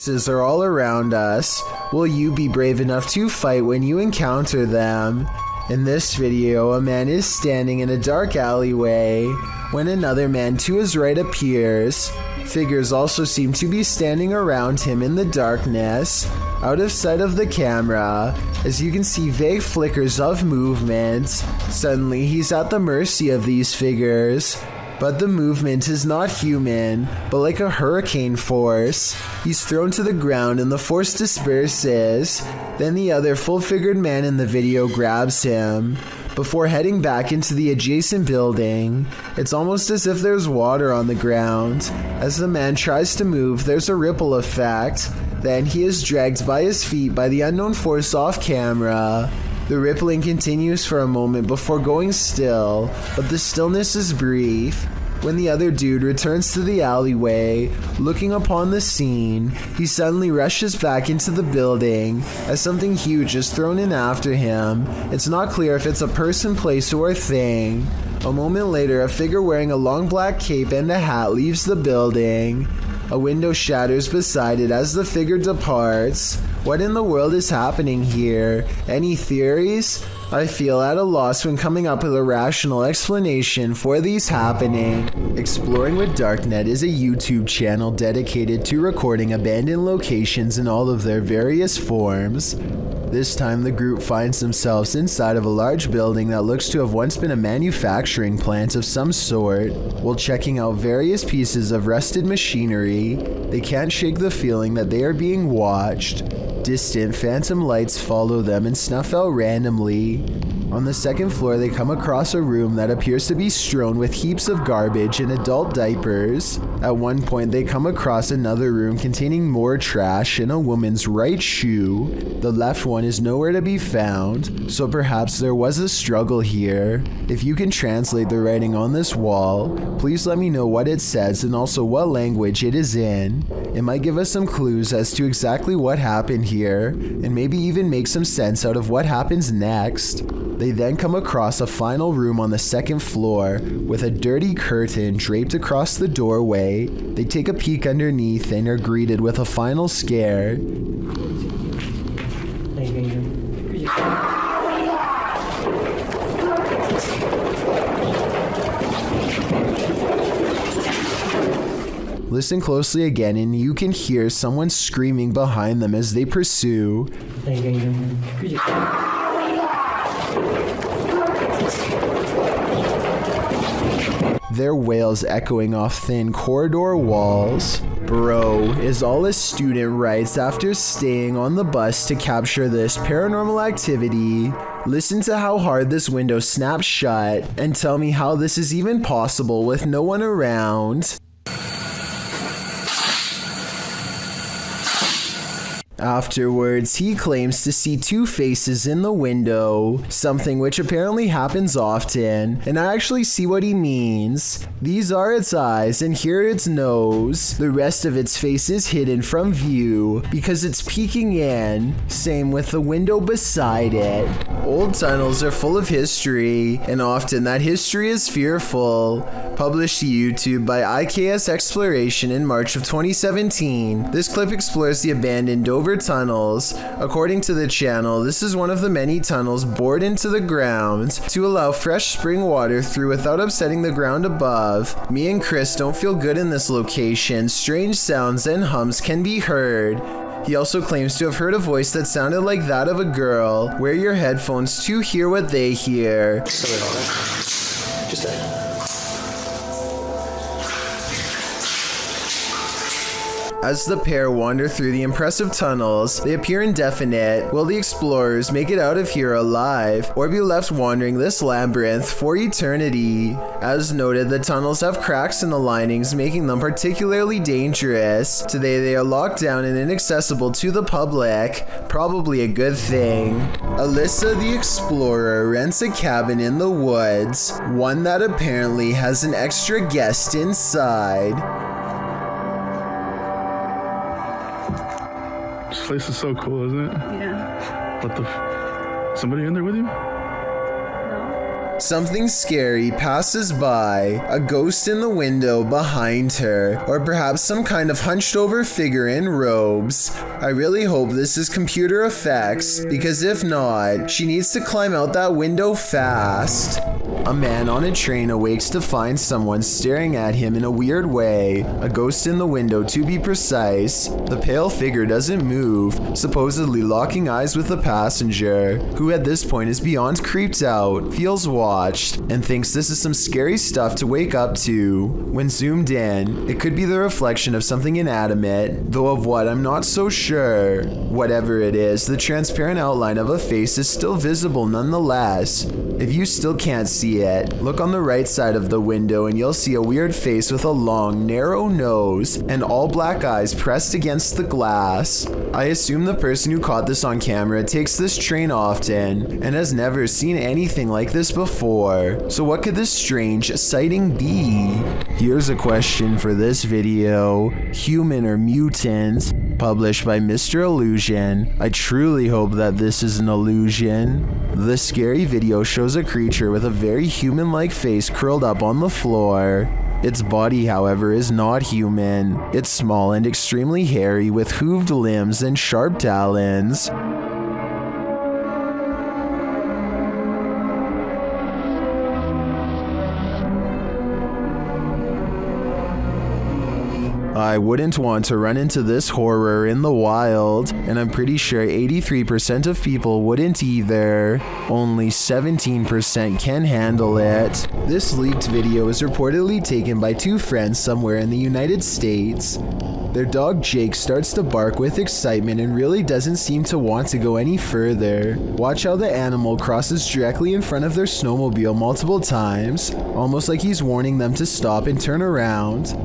ghosts are all around us. Will you be brave enough to fight when you encounter them? In this video, a man is standing in a dark alleyway when another man to his right appears. Figures also seem to be standing around him in the darkness, out of sight of the camera, as you can see vague flickers of movement. Suddenly, he's at the mercy of these figures. But the movement is not human, but like a hurricane force. He's thrown to the ground and the force disperses. Then the other full-figured man in the video grabs him, before heading back into the adjacent building. It's almost as if there's water on the ground. As the man tries to move, there's a ripple effect. Then he is dragged by his feet by the unknown force off camera. The rippling continues for a moment before going still, but the stillness is brief. When the other dude returns to the alleyway, looking upon the scene, he suddenly rushes back into the building as something huge is thrown in after him. It's not clear if it's a person, place, or thing. A moment later, a figure wearing a long black cape and a hat leaves the building. A window shatters beside it as the figure departs. What in the world is happening here? Any theories? I feel at a loss when coming up with a rational explanation for these happening. Exploring with Darknet is a YouTube channel dedicated to recording abandoned locations in all of their various forms. This time the group finds themselves inside of a large building that looks to have once been a manufacturing plant of some sort. While checking out various pieces of rusted machinery, they can't shake the feeling that they are being watched. Distant phantom lights follow them and snuff out randomly. On the second floor, they come across a room that appears to be strewn with heaps of garbage and adult diapers. At one point, they come across another room containing more trash and a woman's right shoe. The left one is nowhere to be found, so perhaps there was a struggle here. If you can translate the writing on this wall, please let me know what it says and also what language it is in. It might give us some clues as to exactly what happened here, and maybe even make some sense out of what happens next. They then come across a final room on the second floor with a dirty curtain draped across the doorway. They take a peek underneath and are greeted with a final scare. Listen closely again and you can hear someone screaming behind them as they pursue. Their wails echoing off thin corridor walls. Bro, is all a student writes after staying on the bus to capture this paranormal activity. Listen to how hard this window snaps shut and tell me how this is even possible with no one around. Afterwards, he claims to see two faces in the window, something which apparently happens often, and I actually see what he means. These are its eyes, and here its nose. The rest of its face is hidden from view because it's peeking in. Same with the window beside it. Old tunnels are full of history, and often that history is fearful. Published to YouTube by IKS Exploration in March of 2017, this clip explores the abandoned Dover tunnels. According to the channel, this is one of the many tunnels bored into the ground to allow fresh spring water through without upsetting the ground above. Me and Chris don't feel good in this location. Strange sounds and hums can be heard. He also claims to have heard a voice that sounded like that of a girl. Wear your headphones to hear what they hear. Just that. As the pair wander through the impressive tunnels, they appear indefinite. Will the explorers make it out of here alive, or be left wandering this labyrinth for eternity? As noted, the tunnels have cracks in the linings, making them particularly dangerous. Today they are locked down and inaccessible to the public. Probably a good thing. Alyssa the explorer rents a cabin in the woods, one that apparently has an extra guest inside. This place is so cool, isn't it? Yeah. What the somebody in there with you? No. Something scary passes by, a ghost in the window behind her, or perhaps some kind of hunched over figure in robes. I really hope this is computer effects, because if not, she needs to climb out that window fast. A man on a train awakes to find someone staring at him in a weird way, a ghost in the window to be precise. The pale figure doesn't move, supposedly locking eyes with the passenger, who at this point is beyond creeped out, feels watched, and thinks this is some scary stuff to wake up to. When zoomed in, it could be the reflection of something inanimate, though of what I'm not so sure. Whatever it is, the transparent outline of a face is still visible nonetheless. If you still can't see it, look on the right side of the window and you'll see a weird face with a long, narrow nose and all black eyes pressed against the glass. I assume the person who caught this on camera takes this train often and has never seen anything like this before. So what could this strange sighting be? Here's a question for this video: human or mutant? Published by Mr. Illusion. I truly hope that this is an illusion. The scary video shows a creature with a very human-like face curled up on the floor. Its body, however, is not human. It's small and extremely hairy with hooved limbs and sharp talons. I wouldn't want to run into this horror in the wild, and I'm pretty sure 83% of people wouldn't either. Only 17% can handle it. This leaked video is reportedly taken by two friends somewhere in the United States. Their dog Jake starts to bark with excitement and really doesn't seem to want to go any further. Watch how the animal crosses directly in front of their snowmobile multiple times, almost like he's warning them to stop and turn around.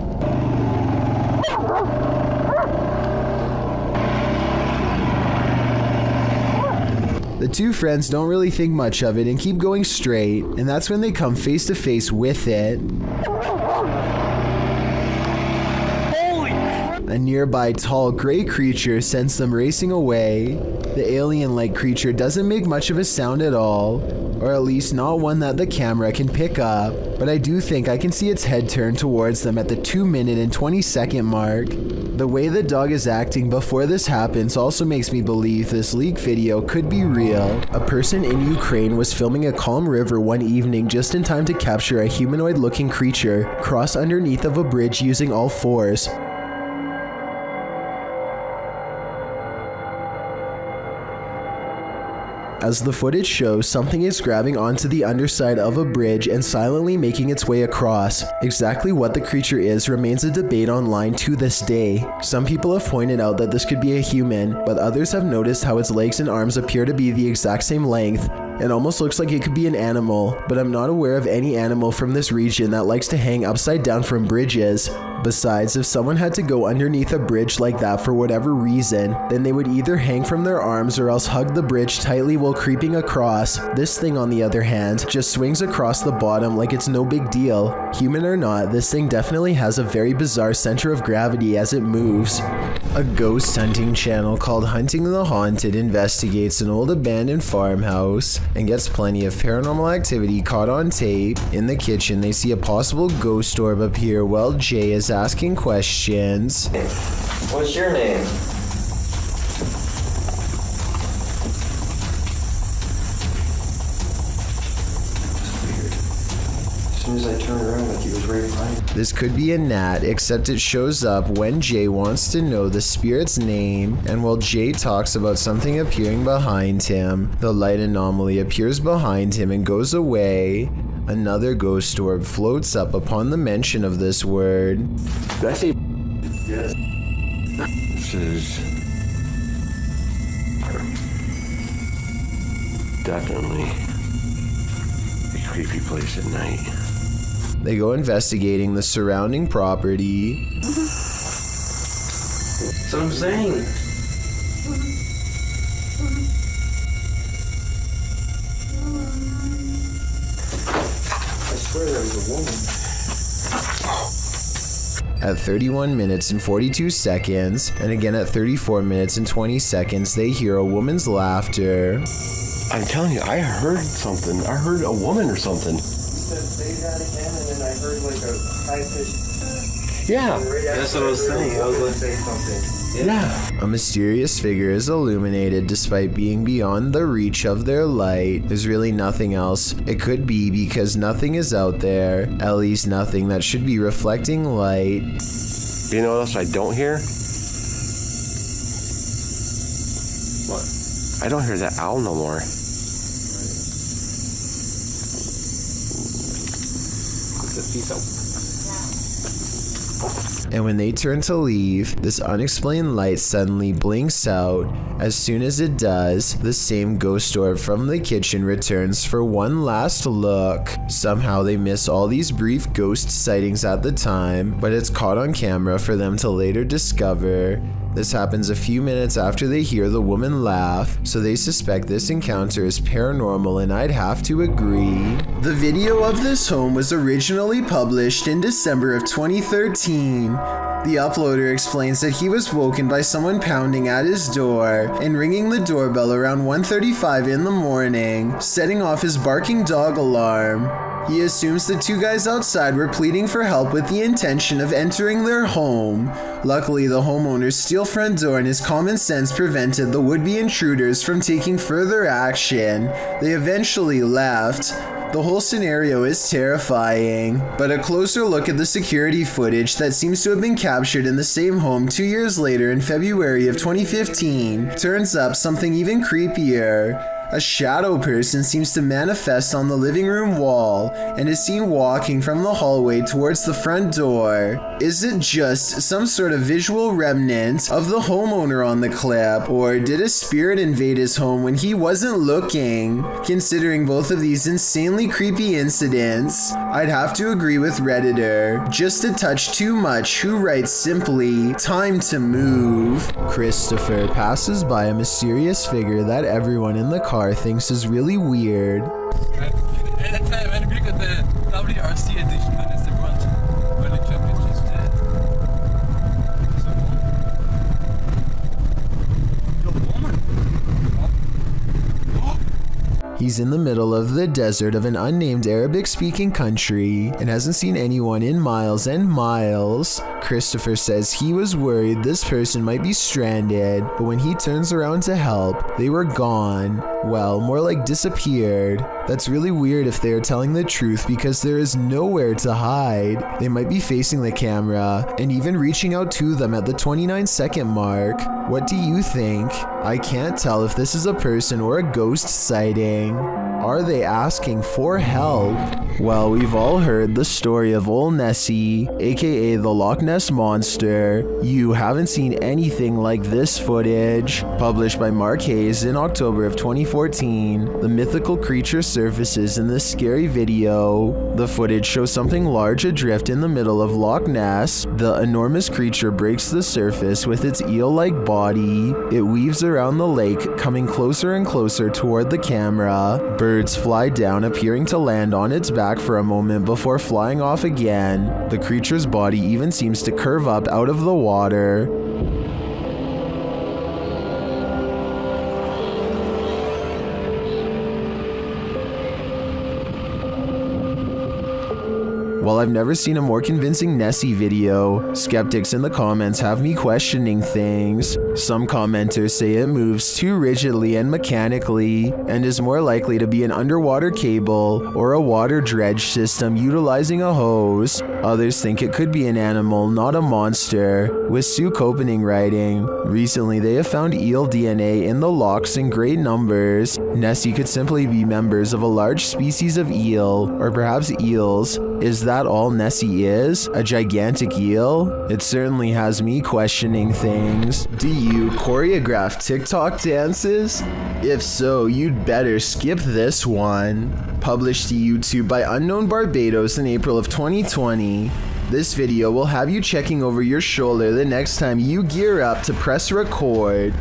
The two friends don't really think much of it and keep going straight, and that's when they come face to face with it. A nearby tall gray creature sends them racing away. The alien-like creature doesn't make much of a sound at all, or at least not one that the camera can pick up, but I do think I can see its head turn towards them at the 2-minute and 20-second mark. The way the dog is acting before this happens also makes me believe this leak video could be real. A person in Ukraine was filming a calm river one evening just in time to capture a humanoid-looking creature cross underneath of a bridge using all fours. As the footage shows, something is grabbing onto the underside of a bridge and silently making its way across. Exactly what the creature is remains a debate online to this day. Some people have pointed out that this could be a human, but others have noticed how its legs and arms appear to be the exact same length. It almost looks like it could be an animal, but I'm not aware of any animal from this region that likes to hang upside down from bridges. Besides, if someone had to go underneath a bridge like that for whatever reason, then they would either hang from their arms or else hug the bridge tightly while creeping across. This thing, on the other hand, just swings across the bottom like it's no big deal. Human or not, this thing definitely has a very bizarre center of gravity as it moves. A ghost hunting channel called Hunting the Haunted investigates an old abandoned farmhouse and gets plenty of paranormal activity caught on tape. In the kitchen, they see a possible ghost orb appear while Jay is asking questions. What's your name? As soon as I turned around, like he was right behind me. This could be a gnat, except it shows up when Jay wants to know the spirit's name, and while Jay talks about something appearing behind him, the light anomaly appears behind him and goes away. Another ghost orb floats up upon the mention of this word. Did I say yes? This is definitely a creepy place at night. They go investigating the surrounding property. That's what I'm saying. I swear there was a woman. At 31 minutes and 42 seconds, and again at 34 minutes and 20 seconds, they hear a woman's laughter. I'm telling you, I heard something. I heard a woman or something. You said say that again, and then I heard like a high-pitched... Yeah. That's what I was saying. I was going to say something. Yeah. A mysterious figure is illuminated despite being beyond the reach of their light. There's really nothing else it could be because nothing is out there, at least nothing that should be reflecting light. You know what else I don't hear? What? I don't hear that owl no more. And when they turn to leave, this unexplained light suddenly blinks out. As soon as it does, the same ghost orb from the kitchen returns for one last look. Somehow they miss all these brief ghost sightings at the time, but it's caught on camera for them to later discover. This happens a few minutes after they hear the woman laugh, so they suspect this encounter is paranormal, and I'd have to agree. The video of this home was originally published in December of 2013. The uploader explains that he was woken by someone pounding at his door and ringing the doorbell around 1:35 in the morning, setting off his barking dog alarm. He assumes the two guys outside were pleading for help with the intention of entering their home. Luckily, the homeowner's steel front door and his common sense prevented the would-be intruders from taking further action. They eventually left. The whole scenario is terrifying, but a closer look at the security footage that seems to have been captured in the same home 2 years later in February of 2015 turns up something even creepier. A shadow person seems to manifest on the living room wall and is seen walking from the hallway towards the front door. Is it just some sort of visual remnant of the homeowner on the clip, or did a spirit invade his home when he wasn't looking? Considering both of these insanely creepy incidents, I'd have to agree with Redditor, just a touch too much, who writes simply, "Time to move." Christopher passes by a mysterious figure that everyone in the car thinks is really weird. He's in the middle of the desert of an unnamed Arabic-speaking country and hasn't seen anyone in miles and miles. Christopher says he was worried this person might be stranded, but when he turns around to help, they were gone. Well, more like disappeared. That's really weird if they are telling the truth because there is nowhere to hide. They might be facing the camera and even reaching out to them at the 29-second mark. What do you think? I can't tell if this is a person or a ghost sighting. Are they asking for help? Well, we've all heard the story of old Nessie, aka the Loch Ness Monster. You haven't seen anything like this footage. Published by Mark Hayes in October of 2014, the mythical creature surfaces in this scary video. The footage shows something large adrift in the middle of Loch Ness. The enormous creature breaks the surface with its eel-like body. It weaves around the lake, coming closer and closer toward the camera. Birds fly down, appearing to land on its back for a moment before flying off again. The creature's body even seems to curve up out of the water. While I've never seen a more convincing Nessie video, skeptics in the comments have me questioning things. Some commenters say it moves too rigidly and mechanically, and is more likely to be an underwater cable or a water dredge system utilizing a hose. Others think it could be an animal, not a monster, with Sue Copening writing, "Recently they have found eel DNA in the lochs in great numbers. Nessie could simply be members of a large species of eel, or perhaps eels. Is that all Nessie is? A gigantic eel?" It certainly has me questioning things. Do you choreograph TikTok dances? If so, you'd better skip this one. Published to YouTube by Unknown Barbados in April of 2020. This video will have you checking over your shoulder the next time you gear up to press record.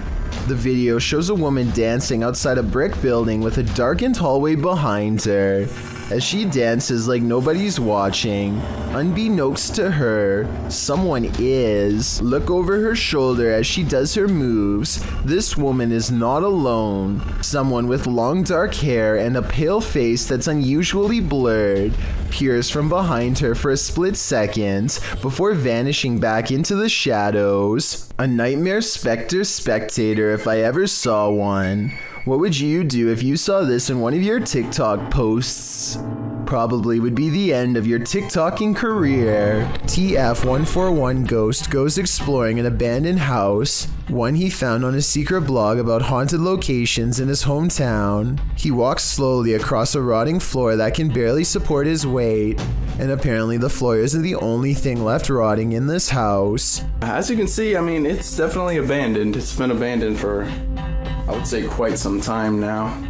The video shows a woman dancing outside a brick building with a darkened hallway behind her. as she dances like nobody's watching. Unbeknownst to her, someone is. Look over her shoulder as she does her moves. This woman is not alone. Someone with long dark hair and a pale face that's unusually blurred peers from behind her for a split second before vanishing back into the shadows. A nightmare spectator if I ever saw one. What would you do if you saw this in one of your TikTok posts? Probably would be the end of your TikToking career. TF141 Ghost goes exploring an abandoned house, one he found on a secret blog about haunted locations in his hometown. He walks slowly across a rotting floor that can barely support his weight, and apparently the floor isn't the only thing left rotting in this house. As you can see, I mean, it's definitely abandoned. It's been abandoned for, I would say, quite some time now.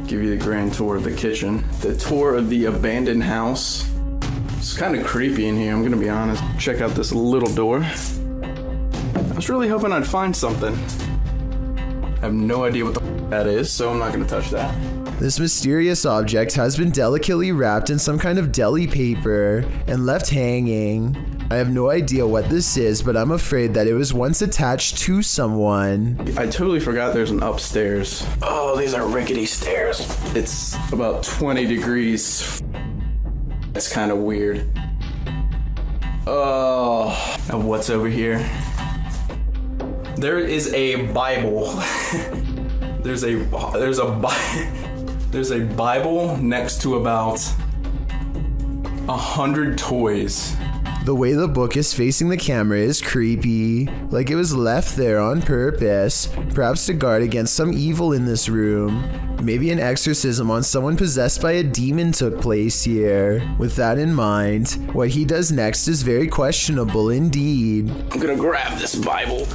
Give you the grand tour of the kitchen. The tour of the abandoned house. It's kind of creepy in here, I'm gonna be honest. Check out this little door. I was really hoping I'd find something. I have no idea what the that is, so I'm not gonna touch that. This mysterious object has been delicately wrapped in some kind of deli paper and left hanging. I have no idea what this is, but I'm afraid that it was once attached to someone. I totally forgot there's an upstairs. Oh, these are rickety stairs. It's about 20 degrees. It's kind of weird. Oh, now what's over here? There is a Bible. There's a Bible next to about 100 toys. The way the book is facing the camera is creepy, like it was left there on purpose, perhaps to guard against some evil in this room. Maybe an exorcism on someone possessed by a demon took place here. With that in mind, what he does next is very questionable indeed. I'm gonna grab this Bible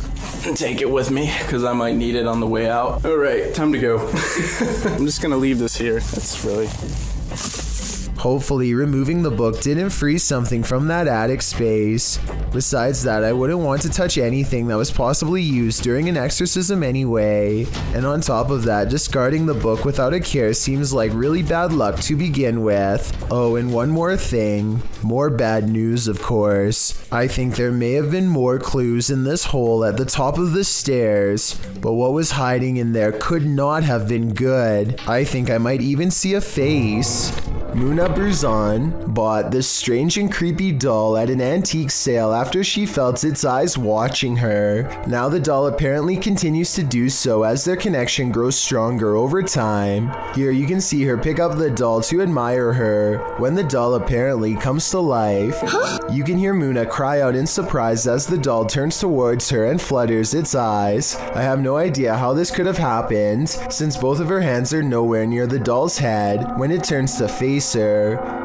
and take it with me, because I might need it on the way out. Alright, time to go. I'm just gonna leave this here. That's really... Hopefully, removing the book didn't free something from that attic space. Besides that, I wouldn't want to touch anything that was possibly used during an exorcism anyway. And on top of that, discarding the book without a care seems like really bad luck to begin with. Oh, and one more thing. More bad news, of course. I think there may have been more clues in this hole at the top of the stairs, but what was hiding in there could not have been good. I think I might even see a face. Muna Bruzan bought this strange and creepy doll at an antique sale after she felt its eyes watching her. Now the doll apparently continues to do so as their connection grows stronger over time. Here you can see her pick up the doll to admire her when the doll apparently comes to life. You can hear Muna cry out in surprise as the doll turns towards her and flutters its eyes. I have no idea how this could have happened, since both of her hands are nowhere near the doll's head when it turns to face her.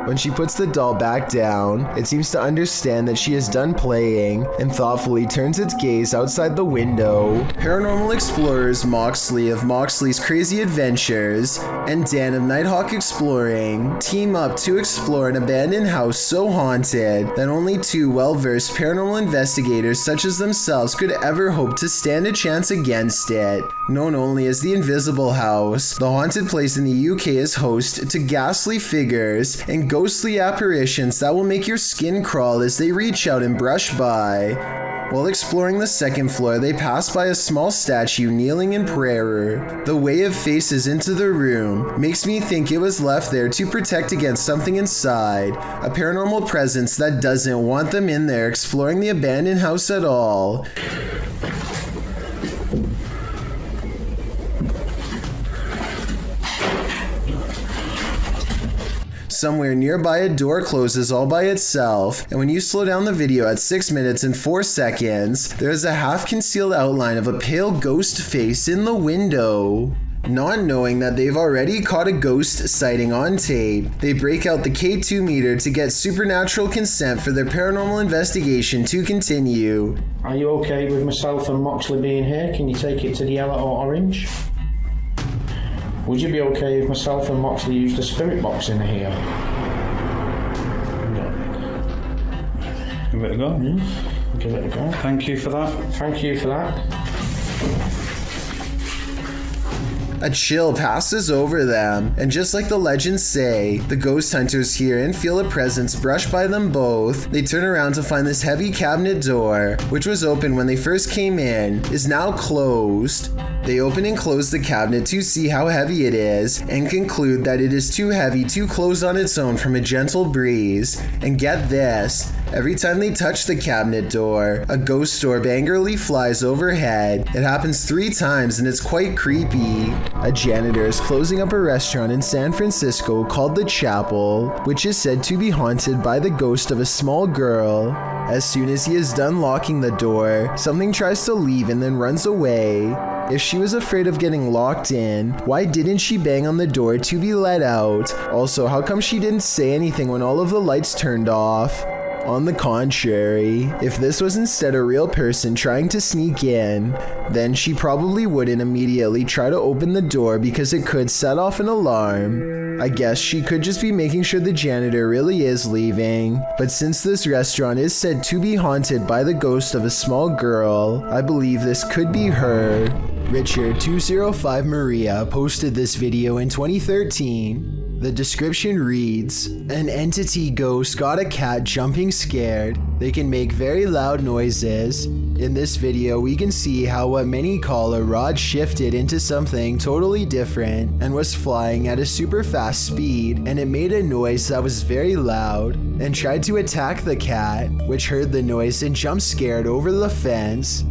When she puts the doll back down, it seems to understand that she is done playing and thoughtfully turns its gaze outside the window. Paranormal explorers Moxley of Moxley's Crazy Adventures and Dan of Nighthawk Exploring team up to explore an abandoned house so haunted that only two well-versed paranormal investigators such as themselves could ever hope to stand a chance against it. Known only as the Invisible House, the haunted place in the UK is host to ghastly figures and ghostly apparitions that will make your skin crawl as they reach out and brush by. While exploring the second floor, they pass by a small statue kneeling in prayer. The way it faces into the room makes me think it was left there to protect against something inside, a paranormal presence that doesn't want them in there exploring the abandoned house at all. Somewhere nearby, a door closes all by itself, and when you slow down the video at 6 minutes and 4 seconds, there is a half-concealed outline of a pale ghost face in the window. Not knowing that they've already caught a ghost sighting on tape, they break out the K2 meter to get supernatural consent for their paranormal investigation to continue. Are you okay with myself and Moxley being here? Can you take it to the yellow or orange? Would you be okay if myself and Moxley use the spirit box in here? Give it a go. Give it a go. Thank you for that. Thank you for that. A chill passes over them, and just like the legends say, the ghost hunters hear and feel a presence brush by them both. They turn around to find this heavy cabinet door, which was open when they first came in, is now closed. They open and close the cabinet to see how heavy it is, and conclude that it is too heavy to close on its own from a gentle breeze. And get this, every time they touch the cabinet door, a ghost orb angrily flies overhead. It happens 3 times and it's quite creepy. A janitor is closing up a restaurant in San Francisco called The Chapel, which is said to be haunted by the ghost of a small girl. As soon as he is done locking the door, something tries to leave and then runs away. If she was afraid of getting locked in, why didn't she bang on the door to be let out? Also, how come she didn't say anything when all of the lights turned off? On the contrary, if this was instead a real person trying to sneak in, then she probably wouldn't immediately try to open the door because it could set off an alarm. I guess she could just be making sure the janitor really is leaving. But since this restaurant is said to be haunted by the ghost of a small girl, I believe this could be her. Richard205 Maria posted this video in 2013. The description reads, an entity ghost got a cat jumping scared. They can make very loud noises. In this video, we can see how what many call a rod shifted into something totally different and was flying at a super fast speed, and it made a noise that was very loud and tried to attack the cat, which heard the noise and jumped scared over the fence.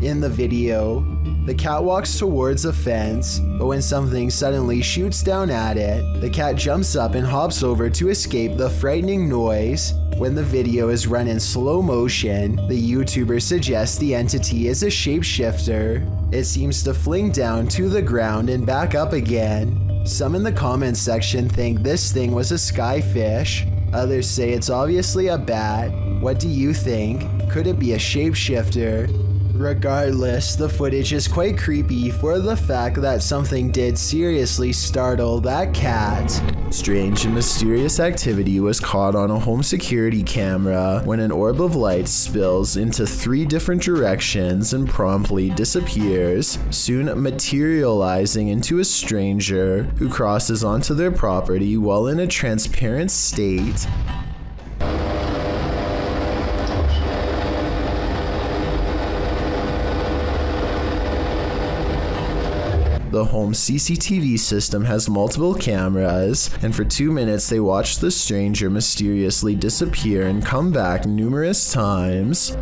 In the video, the cat walks towards a fence, but when something suddenly shoots down at it, the cat jumps up and hops over to escape the frightening noise. When the video is run in slow motion, the YouTuber suggests the entity is a shapeshifter. It seems to fling down to the ground and back up again. Some in the comments section think this thing was a skyfish. Others say it's obviously a bat. What do you think? Could it be a shapeshifter? Regardless, the footage is quite creepy for the fact that something did seriously startle that cat. Strange and mysterious activity was caught on a home security camera when an orb of light spills into 3 different directions and promptly disappears, soon materializing into a stranger who crosses onto their property while in a transparent state. The home CCTV system has multiple cameras, and for 2 minutes they watched the stranger mysteriously disappear and come back numerous times.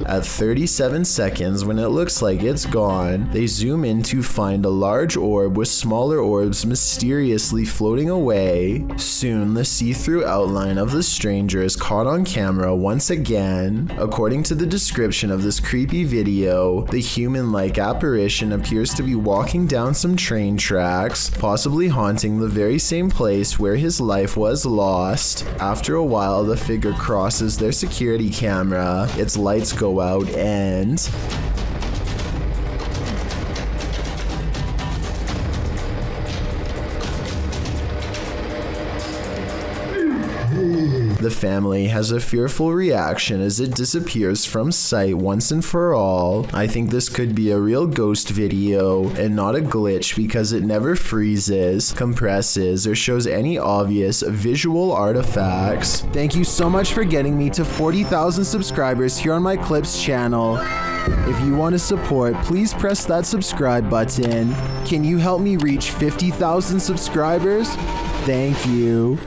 At 37 seconds, when it looks like it's gone, they zoom in to find a large orb with smaller orbs mysteriously floating away. Soon, the see-through outline of the stranger is caught on camera once again. According to the description of this creepy video, the human-like apparition appears to be walking down some train tracks, possibly haunting the very same place where his life was lost. After a while, the figure crosses their security camera, its lights go out, and the family has a fearful reaction as it disappears from sight once and for all. I think this could be a real ghost video and not a glitch because it never freezes, compresses, or shows any obvious visual artifacts. Thank you so much for getting me to 40,000 subscribers here on my Clips channel. If you want to support, please press that subscribe button. Can you help me reach 50,000 subscribers? Thank you.